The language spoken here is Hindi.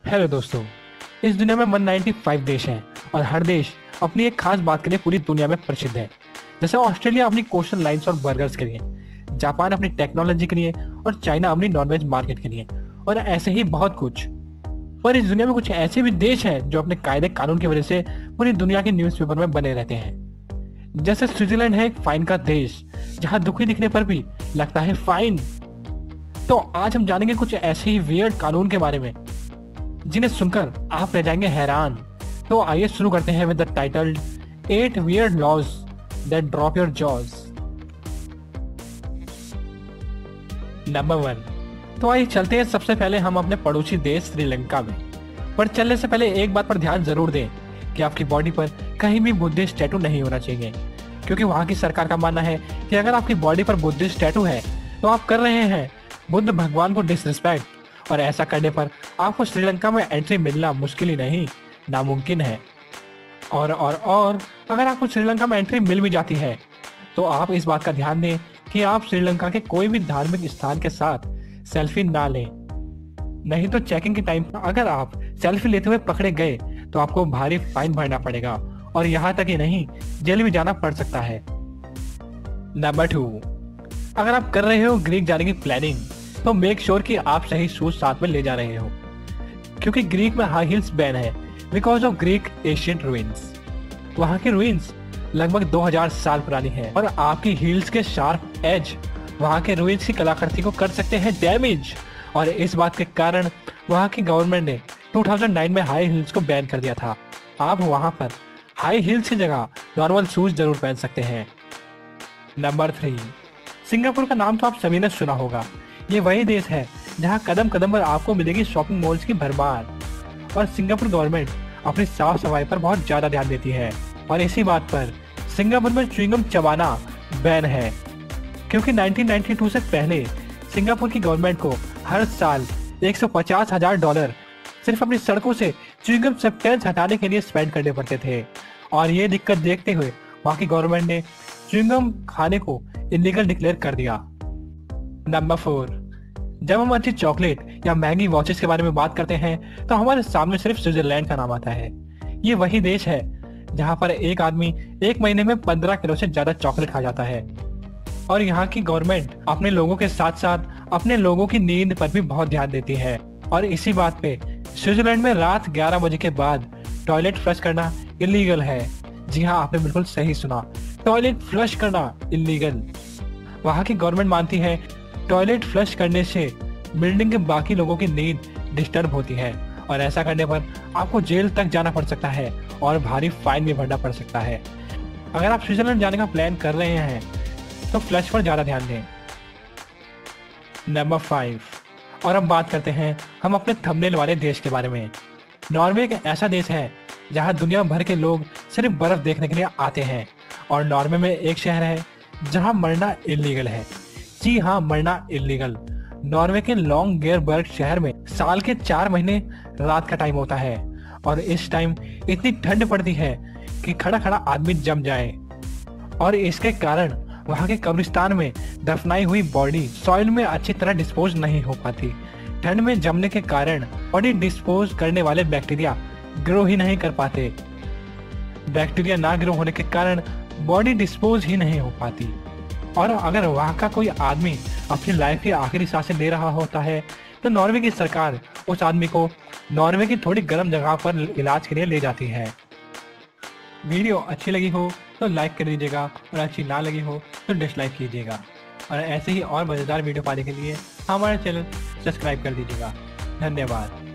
हेलो दोस्तों। इस दुनिया में 195 देश हैं और हर देश अपनी एक खास बात के लिए पूरी दुनिया में प्रसिद्ध है। जैसे ऑस्ट्रेलिया अपनी कोस्टल लाइन्स और बर्गर्स के लिए, जापान अपनी टेक्नोलॉजी के लिए और चाइना अपनी नॉनवेज मार्केट के लिए, और ऐसे ही बहुत कुछ। पर इस दुनिया में कुछ ऐसे भी देश हैं जो अपने कायदे कानून की वजह से पूरी दुनिया के न्यूज़पेपर में बने रहते हैं। जैसे स्विट्जरलैंड है एक फाइन का देश जहाँ दुखी दिखने पर भी लगता है फाइन। तो आज हम जानेंगे कुछ ऐसे ही वियर्ड कानून के बारे में जिन्हें सुनकर आप रह जाएंगे हैरान। तो आइए शुरू करते हैं with the titled 8 weird laws that drop your jaws। Number 1। तो आइए चलते हैं सबसे पहले हम अपने पड़ोसी देश श्रीलंका में। पर चलने से पहले एक बात पर ध्यान जरूर दें कि आपकी बॉडी पर कहीं भी बुद्धिस्ट टैटू नहीं होना चाहिए, क्योंकि वहां की सरकार का मानना है कि अगर आपकी बॉडी पर बुद्धिस्ट टैटू है तो आप कर रहे हैं बुद्ध भगवान को डिसरिस्पेक्ट, और ऐसा करने पर आपको श्रीलंका में एंट्री मिलना मुश्किल ही नहीं नामुमकिन है। और अगर आपको श्रीलंका में एंट्री मिल भी जाती है तो आप इस बात का ध्यान दें कि आप श्रीलंका के कोई भी धार्मिक स्थान के साथ सेल्फी ना लें, नहीं तो चेकिंग के टाइम पर अगर आप सेल्फी लेते हुए पकड़े गए तो आपको भारी फाइन भरना पड़ेगा और यहाँ तक ही नहीं, जेल भी जाना पड़ सकता है। नंबर 2। अगर आप कर रहे हो ग्रीक जाने की प्लानिंग तो मेक श्योर कि आप सही शूज साथ में ले जा रहे हो, क्योंकि ग्रीक में हाई हील्स बैन है because of Greek ancient ruins. वहाँ की रूइंस लगभग 2000 साल पुरानी है और आपकी हील्स के शार्प एज वहाँ के रूइंस की कलाकृति को कर सकते हैं डैमेज। और इस बात के कारण वहाँ की गवर्नमेंट ने 2009 में हाई हील्स को बैन कर दिया था। आप वहाँ पर हाई हील्स की जगह नॉर्मल शूज जरूर पहन सकते हैं। नंबर 3। सिंगापुर का नाम तो आप सभी ने सुना होगा। ये वही देश है जहाँ कदम कदम पर आपको मिलेगी शॉपिंग मॉल्स की भरमार, और सिंगापुर गवर्नमेंट अपनी साफ सफाई पर बहुत ज्यादा ध्यान देती है। और इसी बात पर सिंगापुर में च्युइंगम चबाना बैन है, क्योंकि 1992 से पहले सिंगापुर की गवर्नमेंट को हर साल $150,000 सिर्फ अपनी सड़कों से च्युइंगम सब्सटेंस हटाने के लिए स्पेंड करने पड़ते थे। और ये दिक्कत देखते हुए वहाँ की गवर्नमेंट ने च्युइंगम खाने को इलीगल डिक्लेयर कर दिया। नंबर 4। जब हम अच्छी चॉकलेट या महंगी वॉचेस के बारे में बात करते हैं तो हमारे सामने सिर्फ स्विट्जरलैंड का नाम आता है। ये वही देश है जहाँ पर एक आदमी एक महीने में 15 किलो से ज्यादा चॉकलेट खा जाता है। और यहाँ की गवर्नमेंट अपने लोगों के साथ साथ अपने लोगों की नींद पर भी बहुत ध्यान देती है। और इसी बात पे स्विट्जरलैंड में रात 11 बजे के बाद टॉयलेट फ्लश करना इलीगल है। जी हाँ, आपने बिल्कुल सही सुना, टॉयलेट फ्लश करना इलीगल। वहाँ की गवर्नमेंट मानती है टॉयलेट फ्लश करने से बिल्डिंग के बाकी लोगों की नींद डिस्टर्ब होती है, और ऐसा करने पर आपको जेल तक जाना पड़ सकता है और भारी फाइन भी भरना पड़ सकता है। अगर आप स्विट्जरलैंड जाने का प्लान कर रहे हैं तो फ्लश पर ज्यादा ध्यान दें। नंबर 5। और अब बात करते हैं हम अपने थंबनेल वाले देश के बारे में। नॉर्वे एक ऐसा देश है जहाँ दुनिया भर के लोग सिर्फ बर्फ देखने के लिए आते हैं, और नॉर्वे में एक शहर है जहाँ मरना इलीगल है। जी हाँ, मरना इलीगल। नॉर्वे के लॉन्गेरबर्ग शहर में साल के 4 महीने रात का टाइम होता है, और इस टाइम इतनी ठंड पड़ती है कि खड़ा खड़ा आदमी जम जाए। और इसके कारण वहाँ के कब्रिस्तान में दफनाई हुई बॉडी सॉइल में अच्छी तरह डिस्पोज नहीं हो पाती। ठंड में जमने के कारण बॉडी डिस्पोज करने वाले बैक्टीरिया ग्रो ही नहीं कर पाते। बैक्टीरिया ना ग्रो होने के कारण बॉडी डिस्पोज ही नहीं हो पाती। और अगर वहाँ का कोई आदमी अपनी लाइफ की आखिरी सांसें ले रहा होता है तो नॉर्वे की सरकार उस आदमी को नॉर्वे की थोड़ी गर्म जगह पर इलाज के लिए ले जाती है। वीडियो अच्छी लगी हो तो लाइक कर दीजिएगा, और अच्छी ना लगी हो तो डिसलाइक कीजिएगा। और ऐसे ही और मज़ेदार वीडियो पाने के लिए हमारे चैनल सब्सक्राइब कर दीजिएगा। धन्यवाद।